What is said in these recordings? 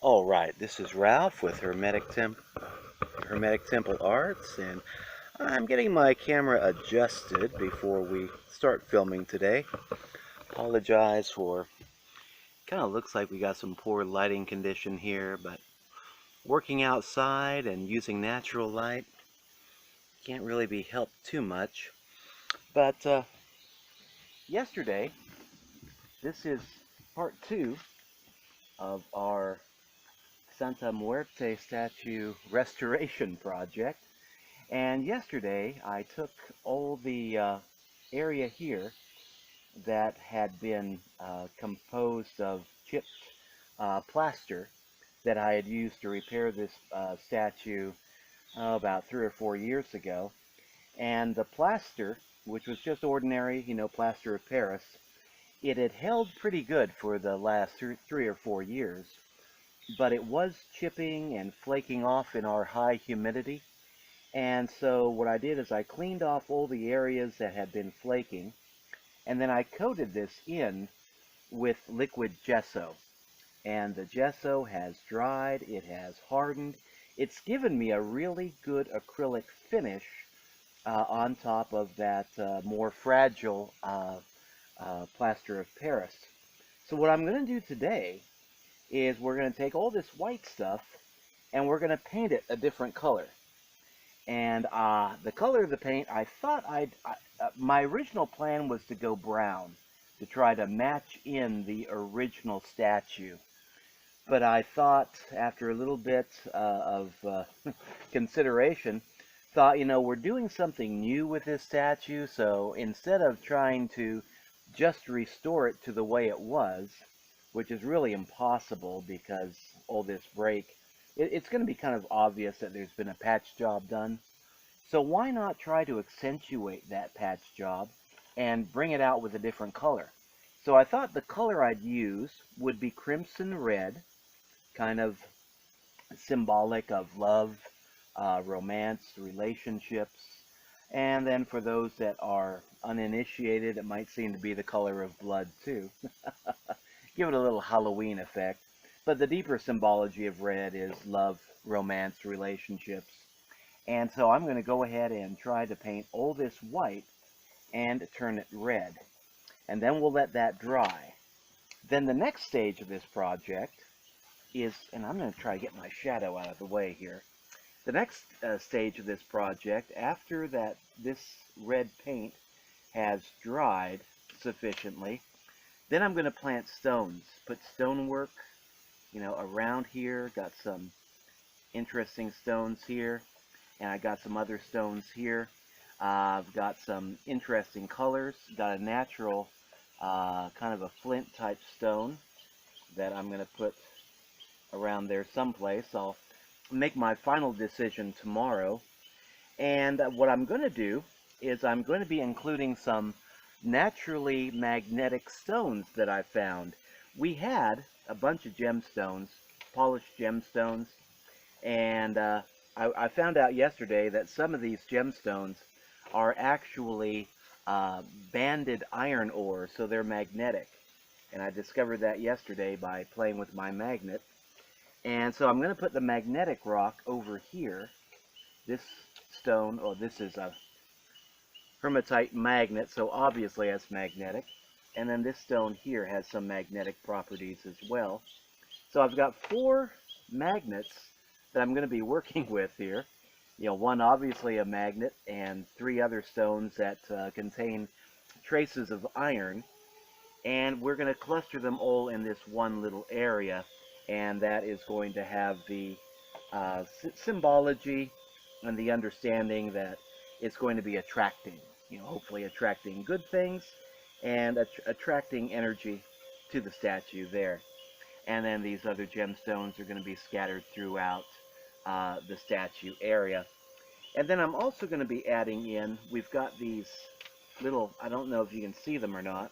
All right, this is Ralph with Hermetic Temple Arts, and I'm getting my camera adjusted before we start filming today. Apologize for, kind of looks like we got some poor lighting condition here, but working outside and using natural light can't really be helped too much. But yesterday, this is part two of our Santa Muerte statue restoration project. And yesterday I took all the area here that had been composed of chipped plaster that I had used to repair this statue about 3 or 4 years ago. And the plaster, which was just ordinary, plaster of Paris, it had held pretty good for the last 3 or 4 years, but it was chipping and flaking off in our high humidity. And so what I did is I cleaned off all the areas that had been flaking, and then I coated this in with liquid gesso. And the gesso has dried, it has hardened. It's given me a really good acrylic finish on top of that more fragile plaster of Paris. So what I'm going to do today is we're going to take all this white stuff and we're going to paint it a different color. And the color of the paint, I thought my original plan was to go brown to try to match in the original statue. But I thought, after a little bit of consideration, we're doing something new with this statue, so instead of trying to just restore it to the way it was, which is really impossible because all this break, it's going to be kind of obvious that there's been a patch job done. So why not try to accentuate that patch job and bring it out with a different color? So I thought the color I'd use would be crimson red, kind of symbolic of love, romance, relationships. And then for those that are uninitiated, it might seem to be the color of blood too. Give it a little Halloween effect. But the deeper symbology of red is love, romance, relationships. And so I'm going to go ahead and try to paint all this white and turn it red. And then we'll let that dry. Then the next stage of this project is, and I'm going to try to get my shadow out of the way here. The next stage of this project, after that this red paint has dried sufficiently, then I'm going to plant stones, put stonework, around here. Got some interesting stones here, and I got some other stones here. I've got some interesting colors. Got a natural kind of a flint type stone that I'm going to put around there someplace. I'll make my final decision tomorrow. And what I'm going to do is I'm going to be including some naturally magnetic stones that I found. We had a bunch of gemstones, polished gemstones, and I found out yesterday that some of these gemstones are actually banded iron ore, so they're magnetic. And I discovered that yesterday by playing with my magnet. And so I'm going to put the magnetic rock over here. This stone, or this is a hematite magnet, so obviously it's magnetic. And then this stone here has some magnetic properties as well. So I've got 4 magnets that I'm going to be working with here. One obviously a magnet, and 3 other stones that contain traces of iron. And we're going to cluster them all in this one little area, and that is going to have the symbology and the understanding that it's going to be attracting, hopefully attracting good things and attracting energy to the statue there. And then these other gemstones are going to be scattered throughout the statue area. And then I'm also going to be adding in, we've got these little, I don't know if you can see them or not.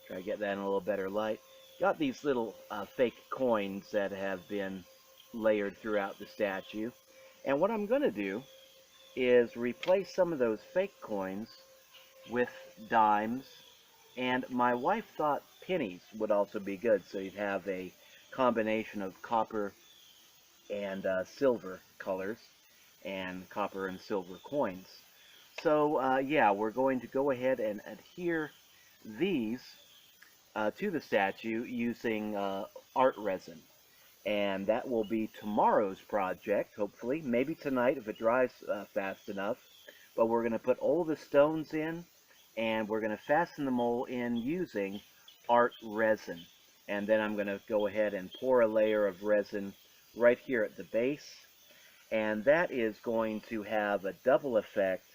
Try to get that in a little better light. Got these little fake coins that have been layered throughout the statue. And what I'm going to do is replace some of those fake coins with dimes. And my wife thought pennies would also be good, so you'd have a combination of copper and silver colors, and copper and silver coins. So yeah, we're going to go ahead and adhere these to the statue using art resin. And that will be tomorrow's project, hopefully. Maybe tonight if it dries fast enough. But we're going to put all the stones in, and we're going to fasten them all in using art resin. And then I'm going to go ahead and pour a layer of resin right here at the base. And that is going to have a double effect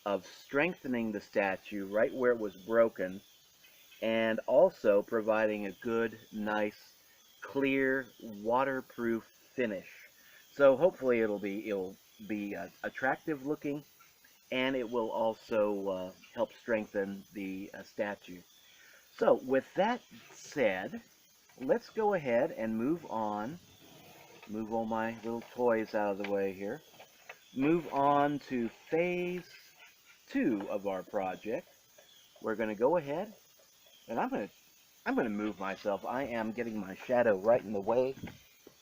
of strengthening the statue right where it was broken, and also providing a good, nice, clear, waterproof finish. So hopefully it'll be attractive looking, and it will also help strengthen the statue. So with that said, let's go ahead and move on. Move all my little toys out of the way here. Move on to phase 2 of our project. We're going to go ahead, and I'm going to move myself. I am getting my shadow right in the way.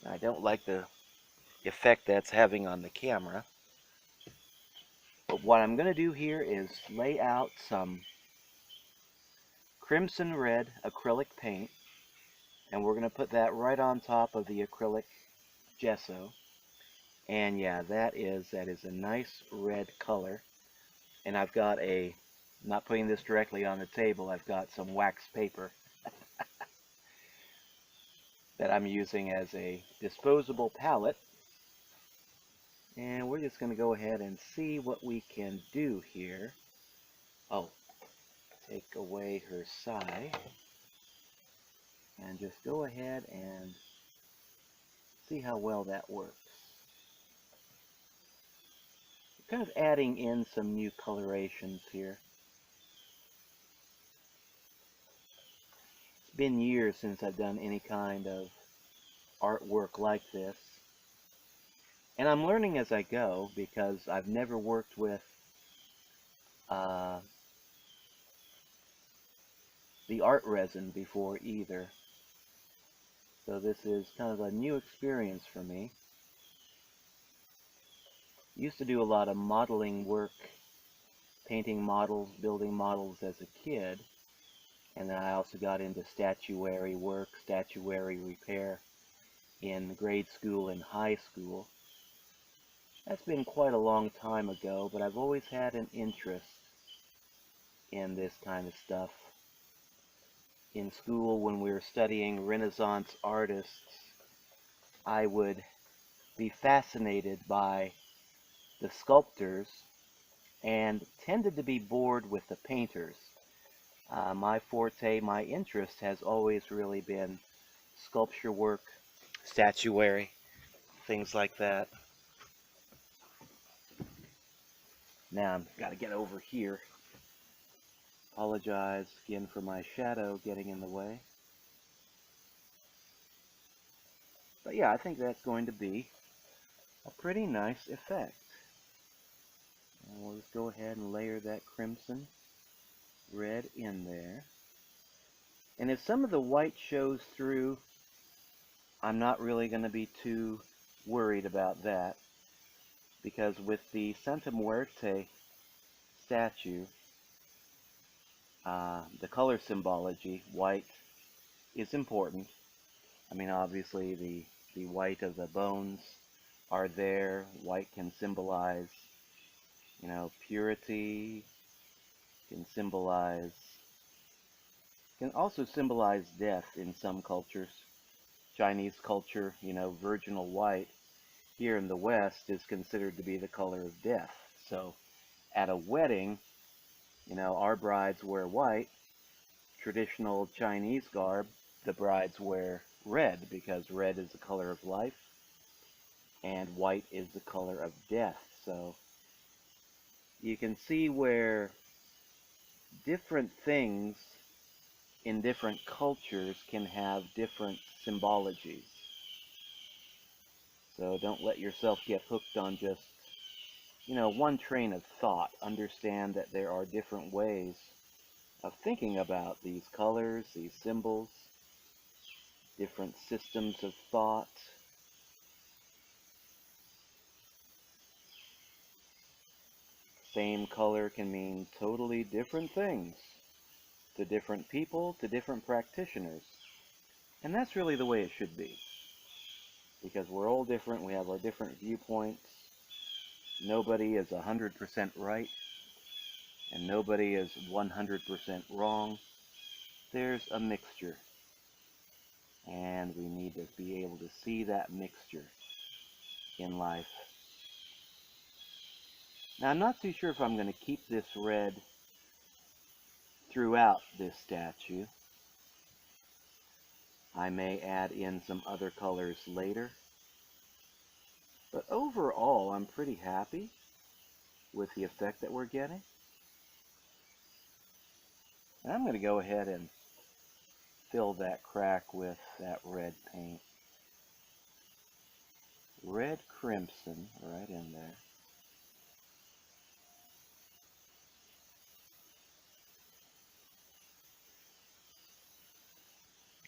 I don't like the effect that's having on the camera. But what I'm going to do here is lay out some crimson red acrylic paint, and we're going to put that right on top of the acrylic gesso. And yeah, that is a nice red color. And I've got not putting this directly on the table, I've got some wax paper that I'm using as a disposable palette. And we're just going to go ahead and see what we can do here. Oh, take away her sigh. And just go ahead and see how well that works. Kind of adding in some new colorations here. It's been years since I've done any kind of artwork like this. And I'm learning as I go because I've never worked with uh, the art resin before either. So this is kind of a new experience for me. Used to do a lot of modeling work, painting models, building models as a kid. And then I also got into statuary work, statuary repair in grade school and high school. That's been quite a long time ago, but I've always had an interest in this kind of stuff. In school, when we were studying Renaissance artists, I would be fascinated by the sculptors and tended to be bored with the painters. My forte, my interest has always really been sculpture work, statuary, things like that. Now I've got to get over here. Apologize again for my shadow getting in the way. But yeah, I think that's going to be a pretty nice effect. And we'll just go ahead and layer that crimson red in there. And if some of the white shows through, I'm not really going to be too worried about that, because with the Santa Muerte statue, the color symbology, white, is important. I mean, obviously the white of the bones are there. White can symbolize, purity, can also symbolize death in some cultures. Chinese culture, virginal white here in the West is considered to be the color of death. So at a wedding, our brides wear white. Traditional Chinese garb, the brides wear red because red is the color of life and white is the color of death. So you can see where different things in different cultures can have different symbologies. So don't let yourself get hooked on just, one train of thought. Understand that there are different ways of thinking about these colors, these symbols. different systems of thought. Same color can mean totally different things to different people, to different practitioners. And that's really the way it should be. Because we're all different, we have our different viewpoints. Nobody is 100% right, and nobody is 100% wrong. There's a mixture, and we need to be able to see that mixture in life. Now, I'm not too sure if I'm going to keep this red throughout this statue. I may add in some other colors later. But overall, I'm pretty happy with the effect that we're getting. And I'm going to go ahead and fill that crack with that red paint. Red crimson right in there.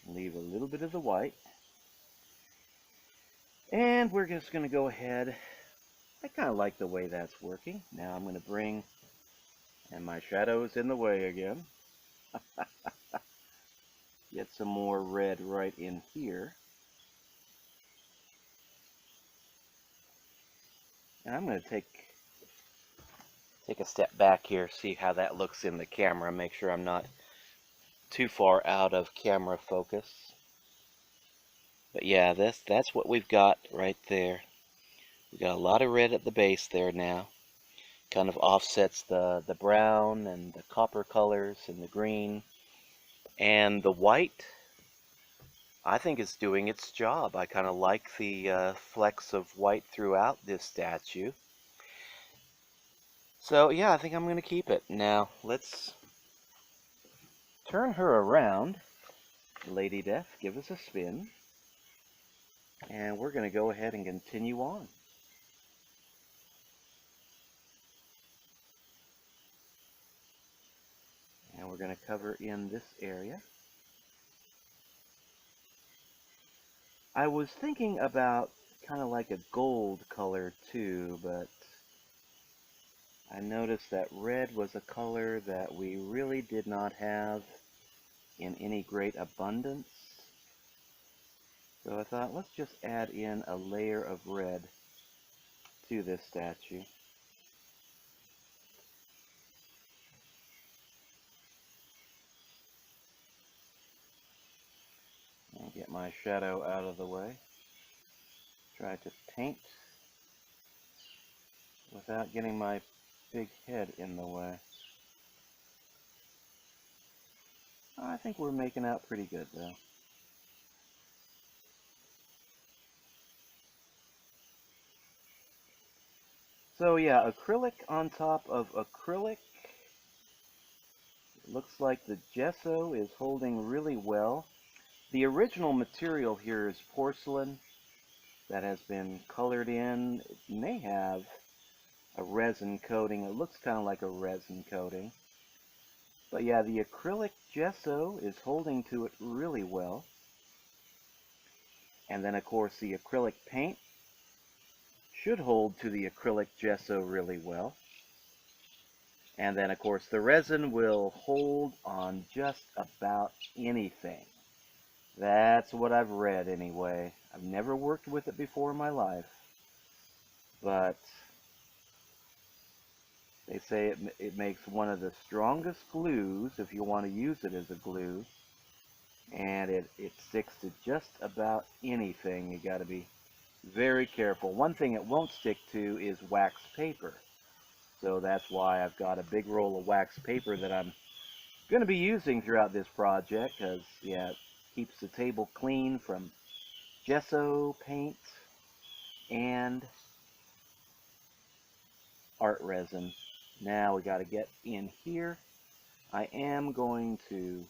Leave a little bit of the white. And we're just going to go ahead. I kind of like the way that's working. Now I'm going to bring, and my shadow is in the way again. Get some more red right in here. And I'm going to take a step back here, see how that looks in the camera, make sure I'm not too far out of camera focus. But yeah, that's what we've got right there. We've got a lot of red at the base there now. Kind of offsets the brown and the copper colors and the green. And the white, I think it's doing its job. I kind of like the flecks of white throughout this statue. So yeah, I think I'm going to keep it. Now, let's turn her around. Lady Death, give us a spin. And we're going to go ahead and continue on. And we're going to cover in this area. I was thinking about kind of like a gold color too, but I noticed that red was a color that we really did not have in any great abundance. So I thought, let's just add in a layer of red to this statue. And get my shadow out of the way. Try to paint without getting my big head in the way. I think we're making out pretty good though. So yeah, acrylic on top of acrylic. It looks like the gesso is holding really well. The original material here is porcelain that has been colored in. It may have a resin coating. It looks kind of like a resin coating. But yeah, the acrylic gesso is holding to it really well. And then of course the acrylic paint should hold to the acrylic gesso really well. And then of course the resin will hold on just about anything. That's what I've read anyway. I've never worked with it before in my life. But they say it makes one of the strongest glues if you want to use it as a glue. And it sticks to just about anything. You got to be very careful. One thing it won't stick to is wax paper. So that's why I've got a big roll of wax paper that I'm going to be using throughout this project, because yeah, it keeps the table clean from gesso, paint, and art resin. Now we got to get in here. I am going to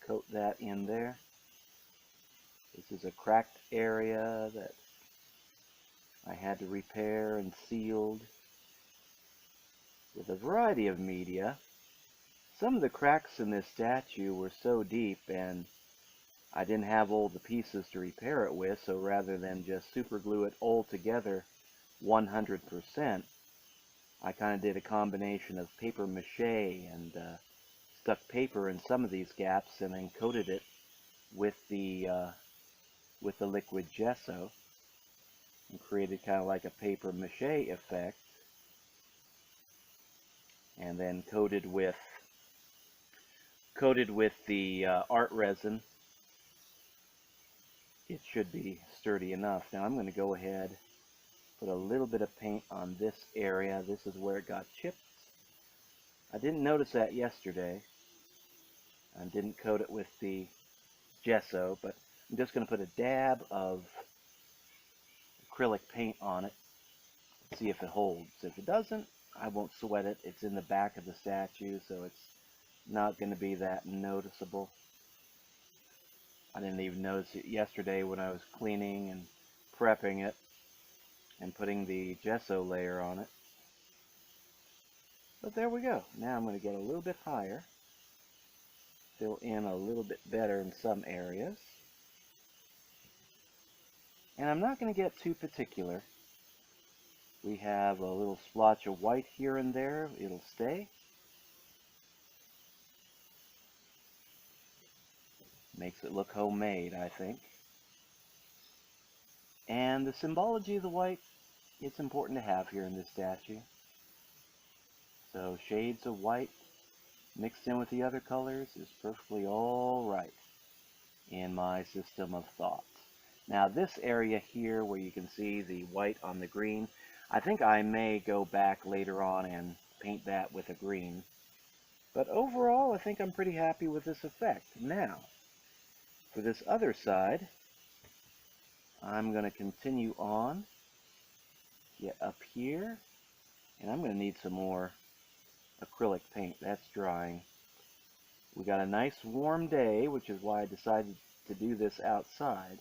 coat that in there. This is a cracked area that I had to repair and sealed with a variety of media. Some of the cracks in this statue were so deep, and I didn't have all the pieces to repair it with, so rather than just super glue it all together 100%, I kind of did a combination of paper mache and stuck paper in some of these gaps and then coated it with the liquid gesso and created kind of like a paper mache effect, and then coated with the art resin. It should be sturdy enough. Now I'm going to go ahead, put a little bit of paint on this area. This is where it got chipped. I didn't notice that yesterday. I didn't coat it with the gesso, but I'm just going to put a dab of acrylic paint on it, see if it holds. If it doesn't, I won't sweat it. It's in the back of the statue, so it's not going to be that noticeable. I didn't even notice it yesterday when I was cleaning and prepping it and putting the gesso layer on it. But there we go. Now I'm going to get a little bit higher, fill in a little bit better in some areas. And I'm not going to get too particular. We have a little splotch of white here and there. It'll stay. Makes it look homemade, I think. And the symbology of the white, it's important to have here in this statue. So shades of white mixed in with the other colors is perfectly all right in my system of thought. Now this area here where you can see the white on the green, I think I may go back later on and paint that with a green. But overall, I think I'm pretty happy with this effect. Now, for this other side, I'm going to continue on, get up here, and I'm going to need some more acrylic paint. That's drying. We got a nice warm day, which is why I decided to do this outside.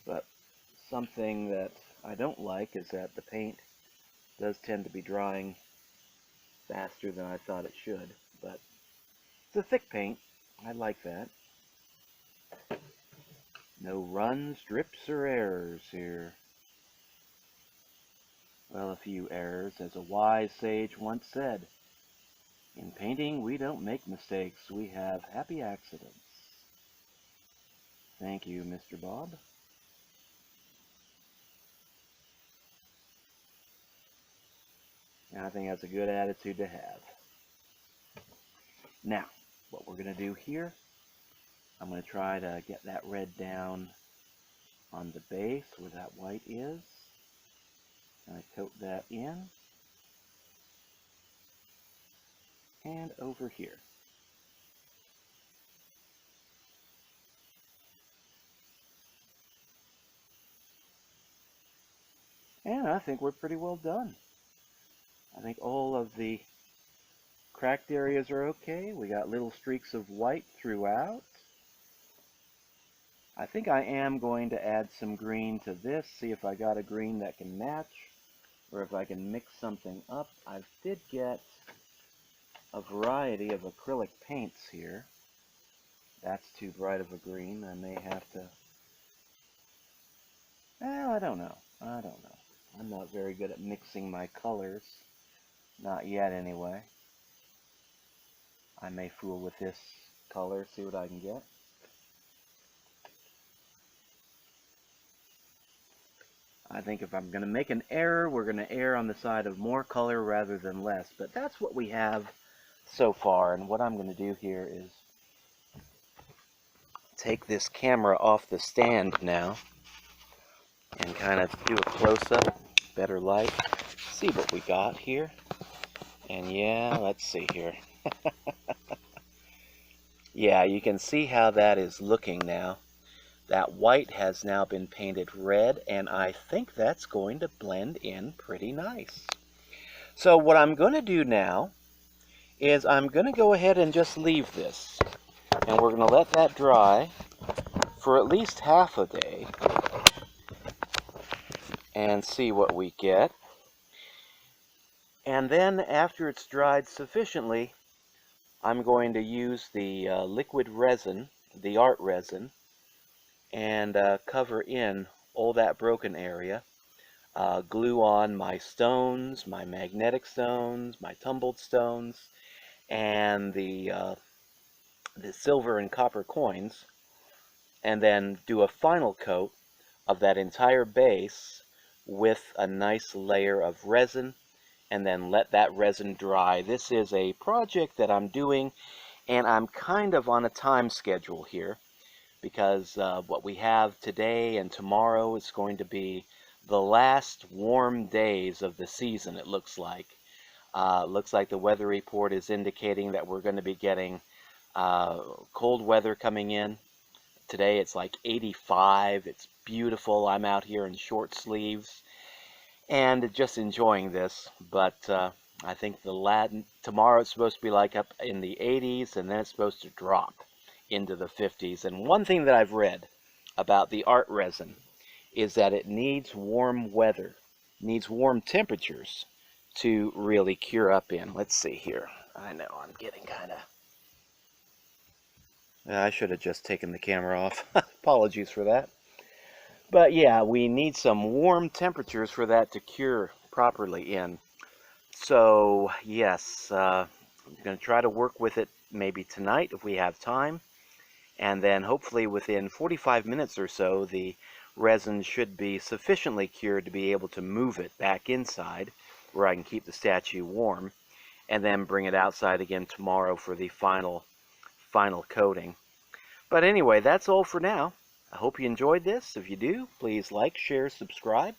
But something that I don't like is that the paint does tend to be drying faster than I thought it should. But it's a thick paint. I like that. No runs, drips, or errors here. Well, a few errors, as a wise sage once said. In painting, we don't make mistakes. We have happy accidents. Thank you, Mr. Bob. And I think that's a good attitude to have. Now, what we're going to do here, I'm going to try to get that red down on the base where that white is. And I coat that in. And over here. And I think we're pretty well done. I think all of the cracked areas are okay. We got little streaks of white throughout. I think I am going to add some green to this, see if I got a green that can match, or if I can mix something up. I did get a variety of acrylic paints here. That's too bright of a green. I may have to... Well, I don't know. I'm not very good at mixing my colors. Not yet, anyway. I may fool with this color, see what I can get. I think if I'm going to make an error, we're going to err on the side of more color rather than less. But that's what we have so far. And what I'm going to do here is take this camera off the stand now and kind of do a close-up, better light, see what we got here. And yeah, let's see here. Yeah, you can see how that is looking now. That white has now been painted red, and I think that's going to blend in pretty nice. So what I'm going to do now is I'm going to go ahead and just leave this. And we're going to let that dry for at least half a day and see what we get. And then after it's dried sufficiently, I'm going to use the liquid resin the art resin and cover in all that broken area. Glue on my stones, my magnetic stones, my tumbled stones, and the silver and copper coins, and then do a final coat of that entire base with a nice layer of resin, and then let that resin dry. This is a project that I'm doing, and I'm kind of on a time schedule here because what we have today and tomorrow is going to be the last warm days of the season, it looks like. Looks like the weather report is indicating that we're going to be getting cold weather coming in. Today it's like 85. It's beautiful. I'm out here in short sleeves and just enjoying this. But I think tomorrow it's supposed to be like up in the 80s, and then it's supposed to drop into the 50s. And one thing that I've read about the art resin is that it needs warm weather, needs warm temperatures to really cure up in. Let's see here. I know I'm getting kind of... I should have just taken the camera off. Apologies for that. But yeah, we need some warm temperatures for that to cure properly in. So yes, I'm going to try to work with it maybe tonight if we have time. And then hopefully within 45 minutes or so, the resin should be sufficiently cured to be able to move it back inside where I can keep the statue warm, and then bring it outside again tomorrow for the final coating. But anyway, that's all for now. I hope you enjoyed this. If you do, please like, share, subscribe.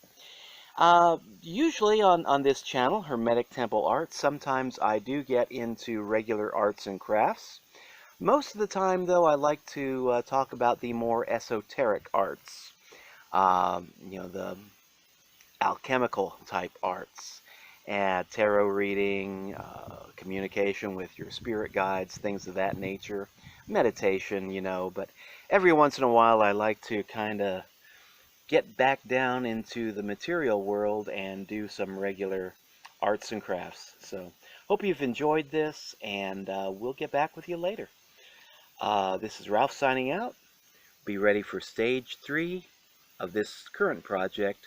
Usually on this channel, Hermetic Temple Art, sometimes I do get into regular arts and crafts. Most of the time, though, I like to talk about the more esoteric arts. The alchemical type arts, and tarot reading, communication with your spirit guides, things of that nature, meditation, but every once in a while I like to kind of get back down into the material world and do some regular arts and crafts. So hope you've enjoyed this, and we'll get back with you later. This is Ralph signing out. Be ready for stage 3 of this current project,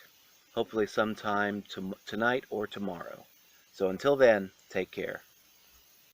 hopefully sometime tonight or tomorrow. So until then, take care.